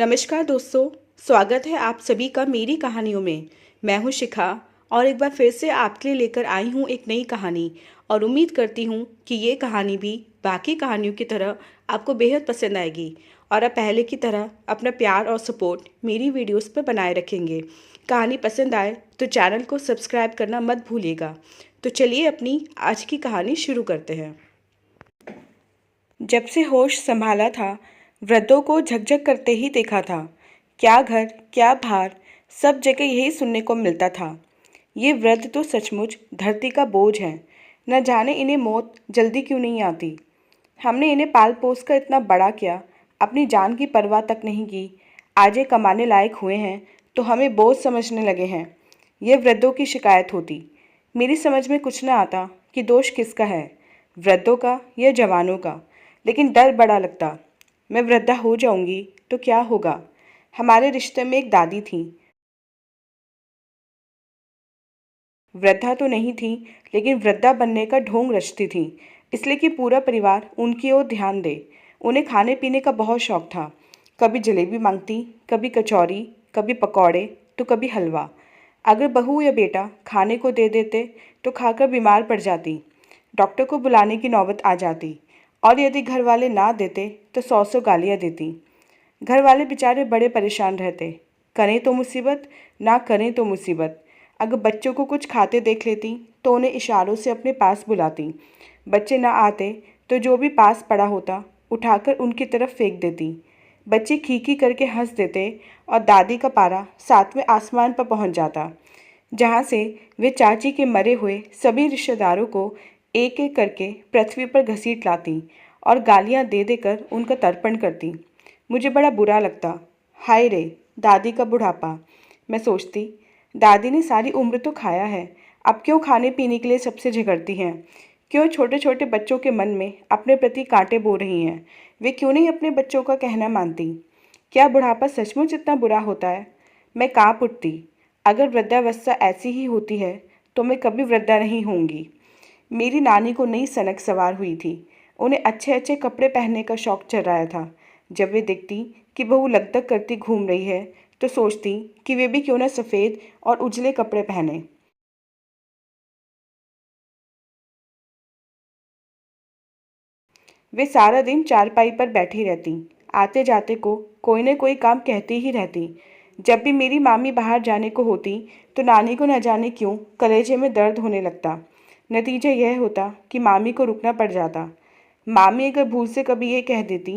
नमस्कार दोस्तों। स्वागत है आप सभी का मेरी कहानियों में। मैं हूं शिखा और एक बार फिर से आपके लिए लेकर आई हूं एक नई कहानी और उम्मीद करती हूं कि ये कहानी भी बाकी कहानियों की तरह आपको बेहद पसंद आएगी और आप पहले की तरह अपना प्यार और सपोर्ट मेरी वीडियोस पर बनाए रखेंगे। कहानी पसंद आए तो चैनल को सब्सक्राइब करना मत भूलिएगा। तो चलिए अपनी आज की कहानी शुरू करते हैं। जब से होश संभाला था, वृद्धों को झकझक करते ही देखा था। क्या घर, क्या भार, सब जगह यही सुनने को मिलता था। ये वृद्ध तो सचमुच धरती का बोझ है। न जाने इन्हें मौत जल्दी क्यों नहीं आती। हमने इन्हें पाल पोस कर इतना बड़ा किया, अपनी जान की परवाह तक नहीं की। आज ये कमाने लायक हुए हैं तो हमें बोझ समझने लगे हैं। ये वृद्धों की शिकायत होती। मेरी समझ में कुछ न आता कि दोष किसका है, वृद्धों का या जवानों का। लेकिन डर बड़ा लगता, मैं वृद्धा हो जाऊंगी तो क्या होगा। हमारे रिश्ते में एक दादी थी। वृद्धा तो नहीं थी, लेकिन वृद्धा बनने का ढोंग रचती थी, इसलिए कि पूरा परिवार उनकी ओर ध्यान दे। उन्हें खाने पीने का बहुत शौक था। कभी जलेबी मांगती, कभी कचौरी, कभी पकौड़े तो कभी हलवा। अगर बहू या बेटा खाने को दे देते तो खाकर बीमार पड़ जाती। डॉक्टर को बुलाने की नौबत आ जाती और यदि घर वाले ना देते तो 100 गालियाँ देती। घर वाले बेचारे बड़े परेशान रहते। करें तो मुसीबत, ना करें तो मुसीबत। अगर बच्चों को कुछ खाते देख लेती तो उन्हें इशारों से अपने पास बुलाती। बच्चे ना आते तो जो भी पास पड़ा होता उठाकर उनकी तरफ फेंक देती। बच्चे खीखी करके हंस देते और दादी का पारा 7वें आसमान पर पहुंच जाता, जहां से वे चाची के मरे हुए सभी रिश्तेदारों को एक एक करके पृथ्वी पर घसीट लाती और गालियां दे देकर उनका तर्पण करती। मुझे बड़ा बुरा लगता। हाय रे, दादी का बुढ़ापा। मैं सोचती, दादी ने सारी उम्र तो खाया है, अब क्यों खाने पीने के लिए सबसे झगड़ती हैं। क्यों छोटे छोटे बच्चों के मन में अपने प्रति कांटे बो रही हैं। वे क्यों नहीं अपने बच्चों का कहना मानती। क्या बुढ़ापा सचमुच इतना बुरा होता है। मैं काँप उठती। अगर वृद्धावस्था ऐसी ही होती है तो मैं कभी वृद्धा नहीं होंगी। मेरी नानी को नई सनक सवार हुई थी। उन्हें अच्छे अच्छे कपड़े पहनने का शौक चल रहा था। जब वे देखती कि बहू लगदग करती घूम रही है तो सोचती कि वे भी क्यों न सफ़ेद और उजले कपड़े पहने। वे सारा दिन चारपाई पर बैठी रहती, आते जाते को कोई न कोई काम कहती ही रहती। जब भी मेरी मामी बाहर जाने को होती तो नानी को न जाने क्यों कलेजे में दर्द होने लगता। नतीजा यह होता कि मामी को रुकना पड़ जाता। मामी अगर भूल से कभी ये कह देती,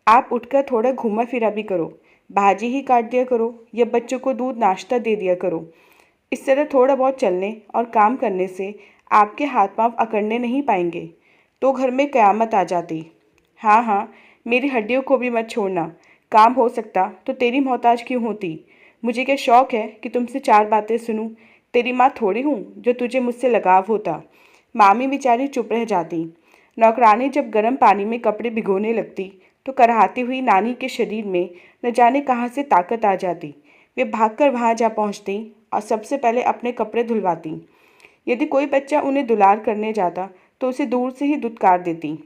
आप उठकर थोड़ा घूमा फिरा भी करो, भाजी ही काट दिया करो या बच्चों को दूध नाश्ता दे दिया करो। इस तरह थोड़ा बहुत चलने और काम करने से आपके हाथ पांव अकड़ने नहीं पाएंगे, तो घर में क़यामत आ जाती। हाँ हाँ, मेरी हड्डियों को भी मत छोड़ना। काम हो सकता तो तेरी मोहताज क्यों होती। मुझे क्या शौक़ है कि तुमसे 4 बातें सुनूं। तेरी माँ थोड़ी हूँ जो तुझे मुझसे लगाव होता। मामी बेचारी चुप रह जाती। नौकरानी जब गर्म पानी में कपड़े भिगोने लगती तो कराहती हुई नानी के शरीर में न जाने कहाँ से ताकत आ जाती। वे भागकर वहाँ जा पहुँचती और सबसे पहले अपने कपड़े धुलवाती। यदि कोई बच्चा उन्हें दुलार करने जाता तो उसे दूर से ही दुत्कार देती।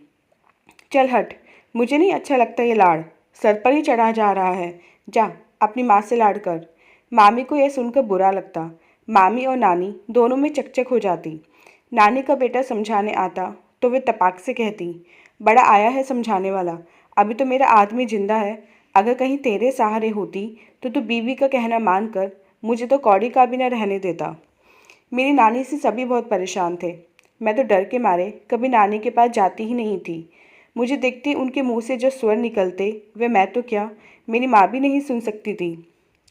चल हट, मुझे नहीं अच्छा लगता ये लाड़, सर पर ही चढ़ा जा रहा है। जा अपनी माँ से लाड़ कर। मामी को यह सुनकर बुरा लगता। मामी और नानी दोनों में चकचक हो जाती। नानी का बेटा समझाने आता तो वे तपाक से कहती, बड़ा आया है समझाने वाला, अभी तो मेरा आदमी जिंदा है। अगर कहीं तेरे सहारे होती तो तू बीवी का कहना मान कर मुझे तो कौड़ी का भी न रहने देता। मेरी नानी से सभी बहुत परेशान थे। मैं तो डर के मारे कभी नानी के पास जाती ही नहीं थी। मुझे देखते उनके मुंह से जो स्वर निकलते वे मैं तो क्या, मेरी माँ भी नहीं सुन सकती थी।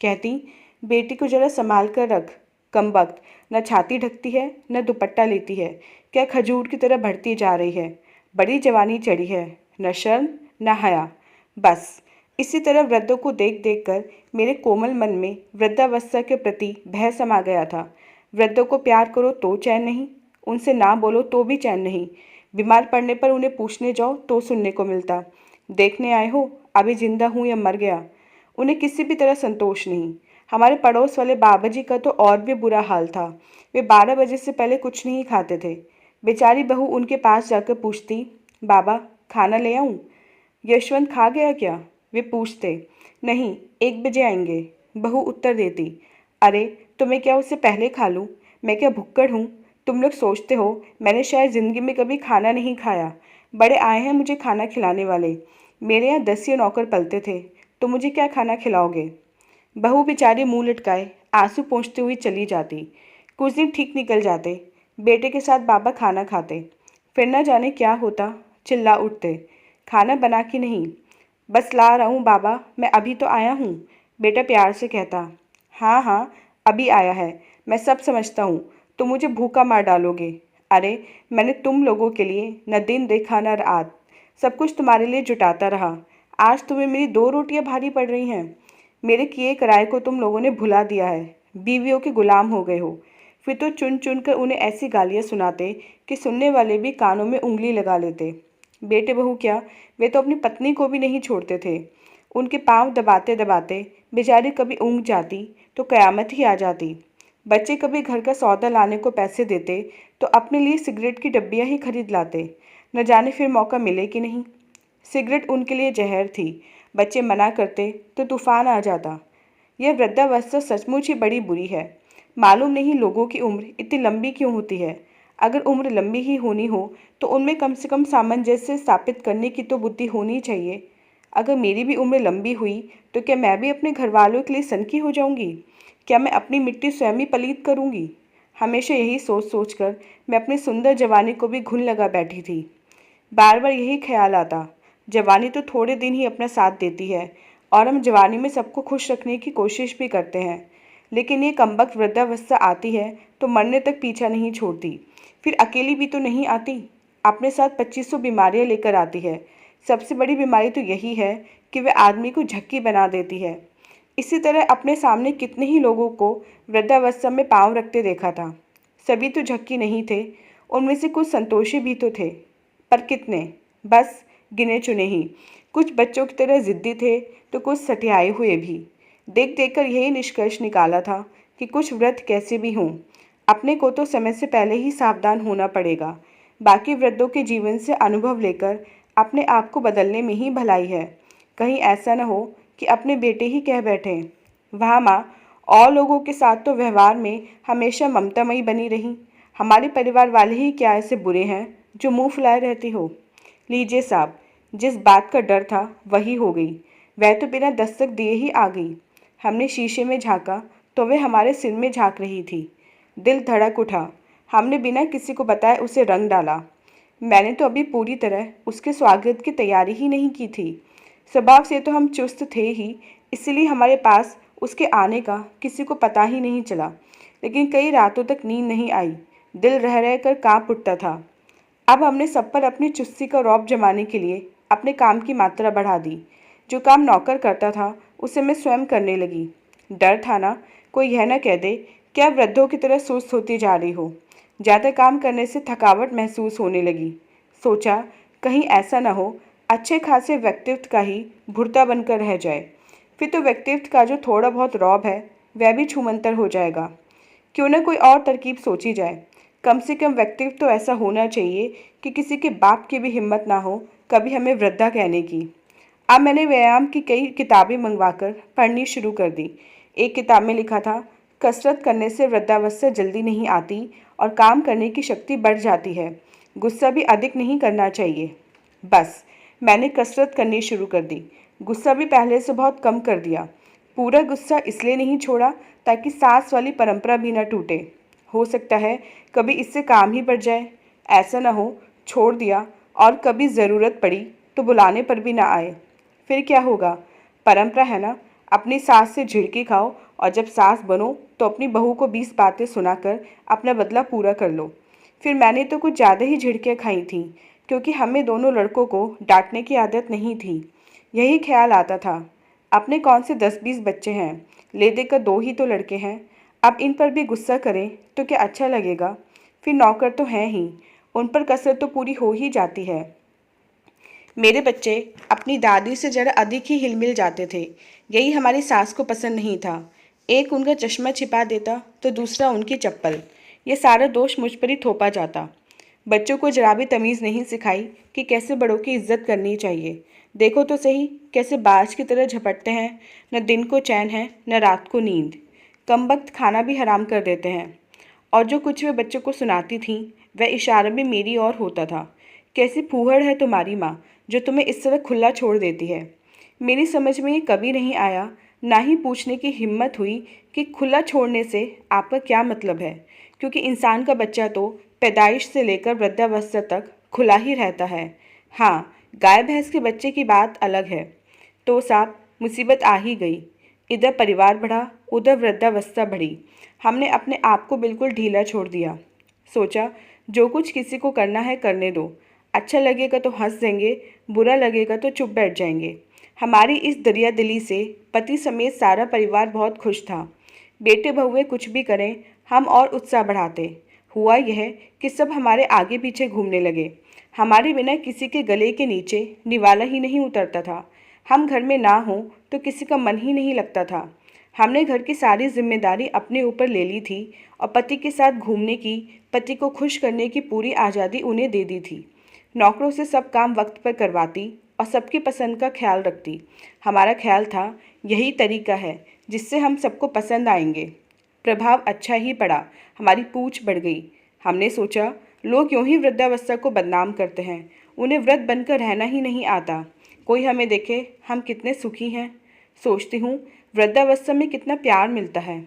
कहती, बेटी को जरा संभाल कर रख, कमबख्त, न छाती ढकती है न दुपट्टा लेती है, क्या खजूर की तरह बढ़ती जा रही है। बड़ी जवानी चढ़ी है, न शर्म न हया। बस इसी तरह वृद्धों को देख देख कर मेरे कोमल मन में वृद्धावस्था के प्रति भय समा गया था। वृद्धों को प्यार करो तो चैन नहीं, उनसे ना बोलो तो भी चैन नहीं। बीमार पड़ने पर उन्हें पूछने जाओ तो सुनने को मिलता, देखने आए हो अभी जिंदा हूँ या मर गया। उन्हें किसी भी तरह संतोष नहीं। हमारे पड़ोस वाले बाबा जी का तो और भी बुरा हाल था। वे 12 बजे से पहले कुछ नहीं खाते थे। बेचारी बहू उनके पास जाकर पूछती, बाबा खाना ले आऊँ। यशवंत खा गया क्या। वे पूछते। नहीं, 1 बजे आएंगे, बहू उत्तर देती। अरे तो मैं क्या उससे पहले खा लूँ? मैं क्या भुक्कड़ हूँ? तुम लोग सोचते हो मैंने शायद ज़िंदगी में कभी खाना नहीं खाया। बड़े आए हैं मुझे खाना खिलाने वाले। मेरे यहाँ 10 नौकर पलते थे, तो मुझे क्या खाना खिलाओगे? बहू बेचारी मुंह लटकाए आंसू पोंछती हुई चली जाती। कुछ दिन ठीक निकल जाते। बेटे के साथ बाबा खाना खाते, फिर न जाने क्या होता, चिल्ला उठते। खाना बना कि नहीं? बस ला रहा हूँ बाबा, मैं अभी तो आया हूँ, बेटा प्यार से कहता। हाँ हाँ, अभी आया है, मैं सब समझता हूँ, तुम मुझे भूखा मार डालोगे। अरे मैंने तुम लोगों के लिए न दिन देखा न रात, सब कुछ तुम्हारे लिए जुटाता रहा। आज तुम्हें मेरी 2 रोटियां भारी पड़ रही हैं। मेरे किए कराए को तुम लोगों ने भुला दिया है, बीवियों के गुलाम हो गए हो। फिर तो चुन चुन कर उन्हें ऐसी गालियाँ सुनाते कि सुनने वाले भी कानों में उंगली लगा लेते। बेटे बहू क्या, वे तो अपनी पत्नी को भी नहीं छोड़ते थे। उनके पांव दबाते दबाते बेचारी कभी ऊँग जाती तो कयामत ही आ जाती। बच्चे कभी घर का सौदा लाने को पैसे देते तो अपने लिए सिगरेट की डब्बियाँ ही खरीद लाते। न जाने फिर मौका मिले कि नहीं। सिगरेट उनके लिए जहर थी। बच्चे मना करते तो तूफान आ जाता। यह वृद्धावस्था सचमुच ही बड़ी बुरी है। मालूम नहीं लोगों की उम्र इतनी लंबी क्यों होती है। अगर उम्र लंबी ही होनी हो तो उनमें कम से कम सामंजस्य स्थापित करने की तो बुद्धि होनी चाहिए। अगर मेरी भी उम्र लंबी हुई तो क्या मैं भी अपने घर वालों के लिए सनकी हो जाऊंगी? क्या मैं अपनी मिट्टी स्वयं ही पलीत करूंगी? हमेशा यही सोच सोच कर मैं अपनी सुंदर जवानी को भी घुन लगा बैठी थी। बार बार यही ख्याल आता, जवानी तो थोड़े दिन ही अपना साथ देती है और हम जवानी में सबको खुश रखने की कोशिश भी करते हैं, लेकिन ये कमबख्त वृद्धावस्था आती है तो मरने तक पीछा नहीं छोड़ती। फिर अकेली भी तो नहीं आती, अपने साथ 2500 बीमारियां लेकर आती है। सबसे बड़ी बीमारी तो यही है कि वह आदमी को झक्की बना देती है। इसी तरह अपने सामने कितने ही लोगों को वृद्धावस्था में पाँव रखते देखा था। सभी तो झक्की नहीं थे, उनमें से कुछ संतोषी भी तो थे, पर कितने? बस गिने चुने ही। कुछ बच्चों की तरह ज़िद्दी थे तो कुछ सठियाए हुए भी। देख देख कर यही निष्कर्ष निकाला था कि कुछ वृद्ध कैसे भी हों, अपने को तो समय से पहले ही सावधान होना पड़ेगा। बाकी वृद्धों के जीवन से अनुभव लेकर अपने आप को बदलने में ही भलाई है। कहीं ऐसा न हो कि अपने बेटे ही कह बैठें, वाह माँ, और लोगों के साथ तो व्यवहार में हमेशा ममतामयी बनी रही, हमारे परिवार वाले ही क्या ऐसे बुरे हैं जो मुंह फुलाए रहती हो। लीजिए साहब, जिस बात का डर था वही हो गई। वह तो बिना दस्तक दिए ही आ गई। हमने शीशे में झांका तो वह हमारे सिर में झांक रही थी। दिल धड़क उठा। हमने बिना किसी को बताए उसे रंग डाला। मैंने तो अभी पूरी तरह उसके स्वागत की तैयारी ही नहीं की थी। स्वभाव से तो हम चुस्त थे ही, इसलिए हमारे पास उसके आने का किसी को पता ही नहीं चला। लेकिन कई रातों तक नींद नहीं आई, दिल रह रह कर कांप उठता था। अब हमने सब पर अपनी चुस्ती का रौब जमाने के लिए अपने काम की मात्रा बढ़ा दी। जो काम नौकर करता था उसे मैं स्वयं करने लगी। डर था ना, कोई यह न कह दे क्या वृद्धों की तरह सुस्त होती जा रही हो। ज़्यादा काम करने से थकावट महसूस होने लगी। सोचा कहीं ऐसा न हो अच्छे खासे व्यक्तित्व का ही भुर्ता बनकर रह जाए। फिर तो व्यक्तित्व का जो थोड़ा बहुत रौब है वह भी छूमंतर हो जाएगा। क्यों न कोई और तरकीब सोची जाए। कम से कम व्यक्तित्व तो ऐसा होना चाहिए कि किसी के बाप की भी हिम्मत ना हो कभी हमें वृद्धा कहने की। अब मैंने व्यायाम की कई किताबें मंगवाकर पढ़नी शुरू कर दी। एक किताब में लिखा था, कसरत करने से वृद्धावस्था जल्दी नहीं आती और काम करने की शक्ति बढ़ जाती है। गुस्सा भी अधिक नहीं करना चाहिए। बस मैंने कसरत करनी शुरू कर दी। गुस्सा भी पहले से बहुत कम कर दिया। पूरा गुस्सा इसलिए नहीं छोड़ा ताकि सास वाली परंपरा भी न टूटे। हो सकता है कभी इससे काम ही बढ़ जाए। ऐसा न हो छोड़ दिया और कभी ज़रूरत पड़ी तो बुलाने पर भी ना आए। फिर क्या होगा? परंपरा है ना, अपनी सास से झिड़की खाओ और जब सास बनो तो अपनी बहू को 20 बातें सुनाकर अपना बदला पूरा कर लो। फिर मैंने तो कुछ ज़्यादा ही झिड़कियाँ खाई थीं, क्योंकि हमें दोनों लड़कों को डांटने की आदत नहीं थी। यही ख्याल आता था, अपने कौन से 10-20 बच्चे हैं, ले देकर 2 ही तो लड़के हैं। अब इन पर भी गुस्सा करें तो क्या अच्छा लगेगा? फिर नौकर तो हैं ही, उन पर कसरत तो पूरी हो ही जाती है। मेरे बच्चे अपनी दादी से जरा अधिक ही हिलमिल जाते थे। यही हमारी सास को पसंद नहीं था। एक उनका चश्मा छिपा देता तो दूसरा उनकी चप्पल। ये सारा दोष मुझ पर ही थोपा जाता। बच्चों को जरा भी तमीज़ नहीं सिखाई कि कैसे बड़ों की इज्जत करनी चाहिए। देखो तो सही कैसे बाज की तरह झपटते हैं, न दिन को चैन है न रात को नींद। कम वक्त खाना भी हराम कर देते हैं। और जो कुछ वे बच्चों को सुनाती थीं वह इशारे में मेरी ओर होता था। कैसी फूहड़ है तुम्हारी माँ जो तुम्हें इस तरह खुला छोड़ देती है। मेरी समझ में ये कभी नहीं आया, ना ही पूछने की हिम्मत हुई कि खुला छोड़ने से आपका क्या मतलब है, क्योंकि इंसान का बच्चा तो पैदाइश से लेकर वृद्धावस्था तक खुला ही रहता है। हाँ, गाय भैंस के बच्चे की बात अलग है। तो साहब मुसीबत आ ही गई। इधर परिवार बढ़ा, उधर वृद्धावस्था बढ़ी। हमने अपने आप को बिल्कुल ढीला छोड़ दिया। सोचा जो कुछ किसी को करना है करने दो, अच्छा लगेगा तो हंस देंगे, बुरा लगेगा तो चुप बैठ जाएंगे। हमारी इस दरिया दिली से पति समेत सारा परिवार बहुत खुश था। बेटे बहुएं कुछ भी करें हम और उत्साह बढ़ाते। हुआ यह कि सब हमारे आगे पीछे घूमने लगे। हमारे बिना किसी के गले के नीचे निवाला ही नहीं उतरता था। हम घर में ना हों तो किसी का मन ही नहीं लगता था। हमने घर की सारी जिम्मेदारी अपने ऊपर ले ली थी और पति के साथ घूमने की, पति को खुश करने की पूरी आज़ादी उन्हें दे दी थी। नौकरों से सब काम वक्त पर करवाती और सबकी पसंद का ख्याल रखती। हमारा ख्याल था यही तरीका है जिससे हम सबको पसंद आएंगे। प्रभाव अच्छा ही पड़ा, हमारी पूछ बढ़ गई। हमने सोचा लोग यूं ही वृद्धावस्था को बदनाम करते हैं, उन्हें वृद्ध बनकर रहना ही नहीं आता। कोई हमें देखे हम कितने सुखी हैं। सोचती हूँ वृद्धावस्था में कितना प्यार मिलता है।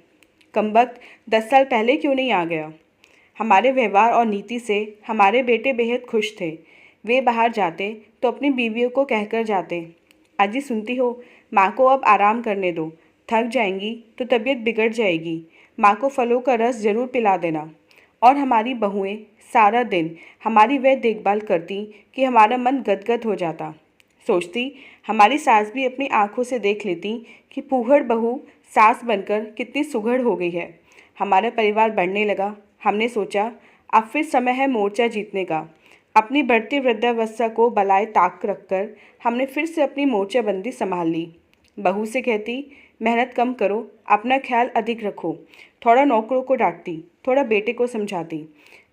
कमबख्त 10 साल पहले क्यों नहीं आ गया। हमारे व्यवहार और नीति से हमारे बेटे बेहद खुश थे। वे बाहर जाते तो अपनी बीवियों को कहकर जाते, अजी सुनती हो, माँ को अब आराम करने दो, थक जाएंगी तो तबीयत बिगड़ जाएगी, माँ को फलों का रस जरूर पिला देना। और हमारी बहुएं सारा दिन हमारी वह देखभाल करती कि हमारा मन गदगद हो जाता। सोचती हमारी सास भी अपनी आंखों से देख लेती कि फूहड़ बहू सास बनकर कितनी सुघड़ हो गई है। हमारा परिवार बढ़ने लगा। हमने सोचा अब फिर समय है मोर्चा जीतने का। अपनी बढ़ती वृद्धावस्था को बलाए ताक रखकर हमने फिर से अपनी मोर्चाबंदी संभाल ली। बहू से कहती मेहनत कम करो, अपना ख्याल अधिक रखो। थोड़ा नौकरों को डांटती, थोड़ा बेटे को समझाती।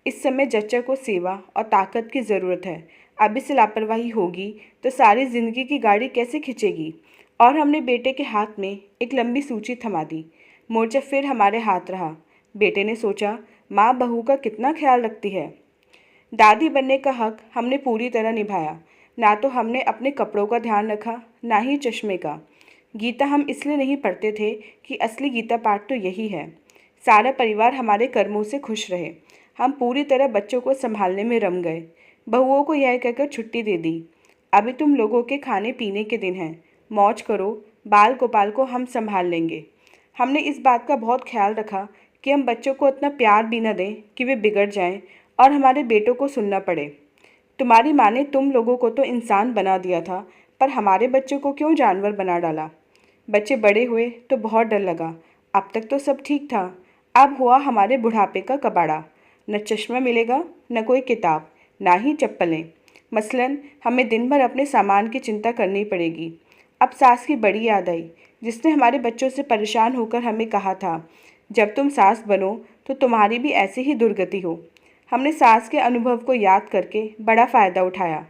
इस समय जच्चा को सेवा और ताकत की ज़रूरत है। अभी से लापरवाही होगी तो सारी ज़िंदगी की गाड़ी कैसे खिंचेगी। और हमने बेटे के हाथ में एक लंबी सूची थमा दी। मोर्चा फिर हमारे हाथ रहा। बेटे ने सोचा माँ बहू का कितना ख्याल रखती है। दादी बनने का हक हमने पूरी तरह निभाया। ना तो हमने अपने कपड़ों का ध्यान रखा, ना ही चश्मे का। गीता हम इसलिए नहीं पढ़ते थे कि असली गीता पाठ तो यही है। सारा परिवार हमारे कर्मों से खुश रहे। हम पूरी तरह बच्चों को संभालने में रम गए। बहुओं को यह कहकर छुट्टी दे दी, अभी तुम लोगों के खाने पीने के दिन हैं, मौज करो, बाल गोपाल को हम संभाल लेंगे। हमने इस बात का बहुत ख्याल रखा कि हम बच्चों को इतना प्यार भी न दें कि वे बिगड़ जाएं और हमारे बेटों को सुनना पड़े। तुम्हारी माँ ने तुम लोगों को तो इंसान बना दिया था, पर हमारे बच्चों को क्यों जानवर बना डाला। बच्चे बड़े हुए तो बहुत डर लगा। अब तक तो सब ठीक था, अब हुआ हमारे बुढ़ापे का कबाड़ा। न चश्मा मिलेगा, न कोई किताब, ना ही चप्पलें। मसलन हमें दिन भर अपने सामान की चिंता करनी पड़ेगी। अब सास की बड़ी याद आई, जिसने हमारे बच्चों से परेशान होकर हमें कहा था जब तुम सास बनो तो तुम्हारी भी ऐसी ही दुर्गति हो। हमने सास के अनुभव को याद करके बड़ा फ़ायदा उठाया।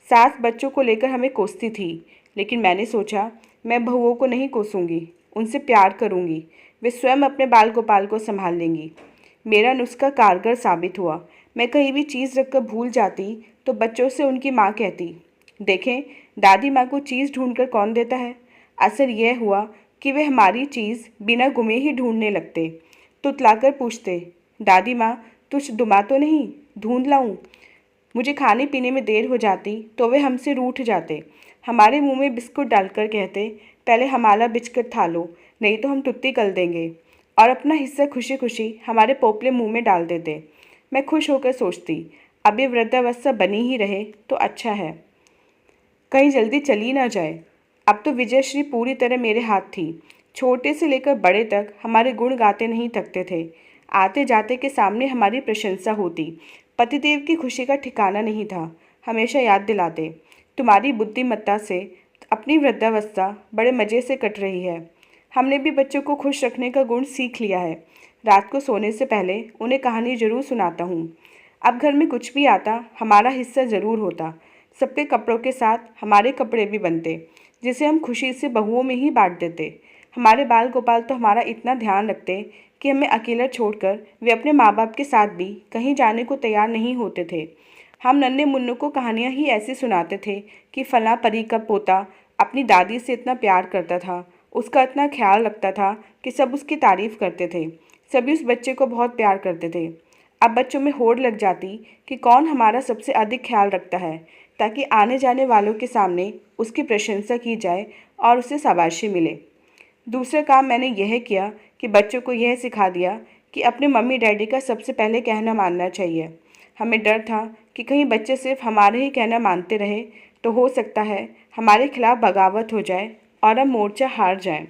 सास बच्चों को लेकर हमें कोसती थी, लेकिन मैंने सोचा मैं बहुओं को नहीं कोसूंगी, उनसे प्यार करूंगी। वे स्वयं अपने बाल गोपाल को संभाल लेंगी। मेरा नुस्खा कारगर साबित हुआ। मैं कहीं भी चीज़ रखकर भूल जाती तो बच्चों से उनकी माँ कहती, देखें दादी माँ को चीज़ ढूंढकर कौन देता है। असर यह हुआ कि वे हमारी चीज़ बिना घुमे ही ढूंढने लगते। तुतलाकर पूछते, दादी माँ तुझ दुमा तो नहीं, ढूंढ लाऊं। मुझे खाने पीने में देर हो जाती तो वे हमसे रूठ जाते। हमारे मुंह में बिस्कुट डालकर कहते, पहले हमारा बिस्कुट खा लो, नहीं तो हम तुत्ती कर देंगे। और अपना हिस्सा खुशी खुशी हमारे पोपले मुंह में डाल देते। मैं खुश होकर सोचती, अब ये वृद्धावस्था बनी ही रहे तो अच्छा है, कहीं जल्दी चली ना जाए। अब तो विजयश्री पूरी तरह मेरे हाथ थी। छोटे से लेकर बड़े तक हमारे गुण गाते नहीं थकते थे। आते जाते के सामने हमारी प्रशंसा होती। पतिदेव की खुशी का ठिकाना नहीं था। हमेशा याद दिलाते, तुम्हारी बुद्धिमत्ता से अपनी वृद्धावस्था बड़े मज़े से कट रही है। हमने भी बच्चों को खुश रखने का गुण सीख लिया है। रात को सोने से पहले उन्हें कहानी जरूर सुनाता हूँ। अब घर में कुछ भी आता हमारा हिस्सा ज़रूर होता। सबके कपड़ों के साथ हमारे कपड़े भी बनते, जिसे हम खुशी से बहुओं में ही बांट देते। हमारे बाल गोपाल तो हमारा इतना ध्यान रखते कि हमें अकेला छोड़कर वे अपने माँ बाप के साथ भी कहीं जाने को तैयार नहीं होते थे। हम नन्हे मुन्नों को कहानियाँ ही ऐसी सुनाते थे कि फलां परी का पोता अपनी दादी से इतना प्यार करता था, उसका इतना ख्याल रखता था कि सब उसकी तारीफ करते थे। सभी उस बच्चे को बहुत प्यार करते थे। अब बच्चों में होड़ लग जाती कि कौन हमारा सबसे अधिक ख्याल रखता है, ताकि आने जाने वालों के सामने उसकी प्रशंसा की जाए और उसे शाबाशी मिले। दूसरा काम मैंने यह किया कि बच्चों को यह सिखा दिया कि अपने मम्मी डैडी का सबसे पहले कहना मानना चाहिए। हमें डर था कि कहीं बच्चे सिर्फ हमारे ही कहना मानते रहे तो हो सकता है हमारे खिलाफ बगावत हो जाए और हम मोर्चा हार जाएं।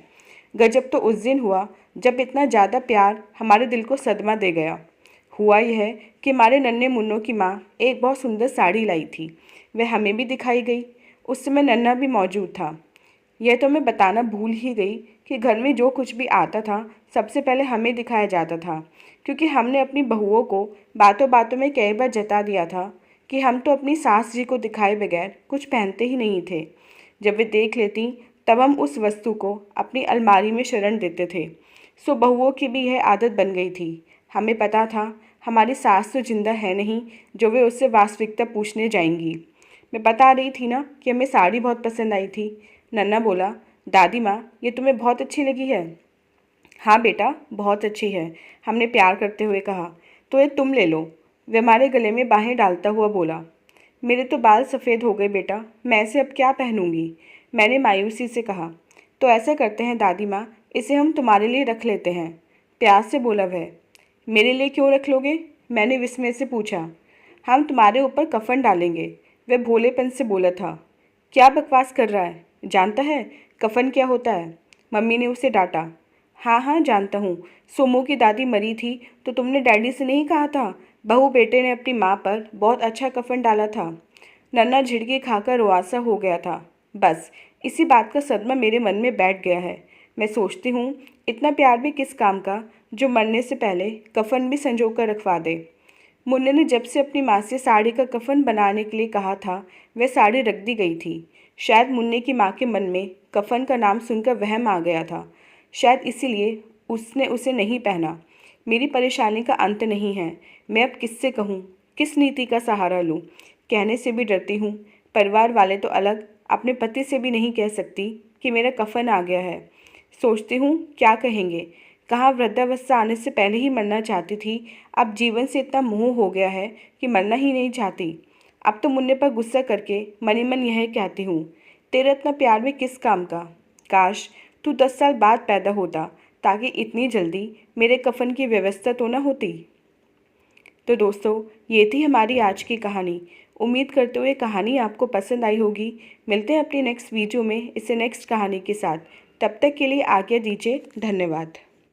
गजब तो उस दिन हुआ जब इतना ज़्यादा प्यार हमारे दिल को सदमा दे गया। हुआ यह कि हमारे नन्हे मुन्नों की माँ एक बहुत सुंदर साड़ी लाई थी। वह हमें भी दिखाई गई। उस समय नन्हा भी मौजूद था। यह तो मैं बताना भूल ही गई कि घर में जो कुछ भी आता था सबसे पहले हमें दिखाया जाता था, क्योंकि हमने अपनी बहुओं को बातों बातों में कई बार जता दिया था कि हम तो अपनी सास जी को दिखाए बगैर कुछ पहनते ही नहीं थे। जब वे देख लेती तब हम उस वस्तु को अपनी अलमारी में शरण देते थे। सो बहुओं की भी यह आदत बन गई थी। हमें पता था हमारी सास तो जिंदा है नहीं जो वे उससे वास्तविकता पूछने जाएंगी। मैं बता रही थी ना कि हमें साड़ी बहुत पसंद आई थी। नन्ना बोला, दादी माँ ये तुम्हें बहुत अच्छी लगी है। हाँ बेटा बहुत अच्छी है, हमने प्यार करते हुए कहा। तो ये तुम ले लो, वे हमारे गले में बाहें डालता हुआ बोला। मेरे तो बाल सफ़ेद हो गए बेटा, मैं इसे अब क्या पहनूंगी, मैंने मायूसी से कहा। तो ऐसा करते हैं दादी माँ, इसे हम तुम्हारे लिए रख लेते हैं, प्यार से बोला वह। मेरे लिए क्यों रख लोगे, मैंने विस्मय से पूछा। हम तुम्हारे ऊपर कफन डालेंगे, वह भोलेपन से बोला था। क्या बकवास कर रहा है, जानता है कफन क्या होता है, मम्मी ने उसे डांटा। हाँ हाँ जानता हूँ, सोमू की दादी मरी थी तो तुमने डैडी से नहीं कहा था बहू बेटे ने अपनी माँ पर बहुत अच्छा कफन डाला था। नन्ना झिड़की खाकर रुआसा हो गया था। बस इसी बात का सदमा मेरे मन में बैठ गया है। मैं सोचती हूँ इतना प्यार भी किस काम का जो मरने से पहले कफन भी संजो कर रखवा दे। मुन्ने ने जब से अपनी माँ से साड़ी का कफन बनाने के लिए कहा था वह साड़ी रख दी गई थी। शायद मुन्ने की माँ के मन में कफन का नाम सुनकर वहम आ गया था। शायद इसीलिए उसने उसे नहीं पहना। मेरी परेशानी का अंत नहीं है। मैं अब किससे कहूँ, किस नीति का सहारा लूँ, कहने से भी डरती हूँ। परिवार वाले तो अलग, अपने पति से भी नहीं कह सकती कि मेरा कफन आ गया है। सोचती हूँ क्या कहेंगे, कहाँ वृद्धावस्था आने से पहले ही मरना चाहती थी, अब जीवन से इतना मोह हो गया है कि मरना ही नहीं चाहती। अब तो मुन्ने पर गुस्सा करके मनी मन यह कहती हूँ, तेरा इतना प्यार भी किस काम का, काश तू 10 साल बाद पैदा होता ताकि इतनी जल्दी मेरे कफन की व्यवस्था तो ना होती। तो दोस्तों ये थी हमारी आज की कहानी। उम्मीद करते हुए कहानी आपको पसंद आई होगी। मिलते हैं अपनी नेक्स्ट वीडियो में इसे नेक्स्ट कहानी के साथ। तब तक के लिए आज्ञा दीजिए। धन्यवाद।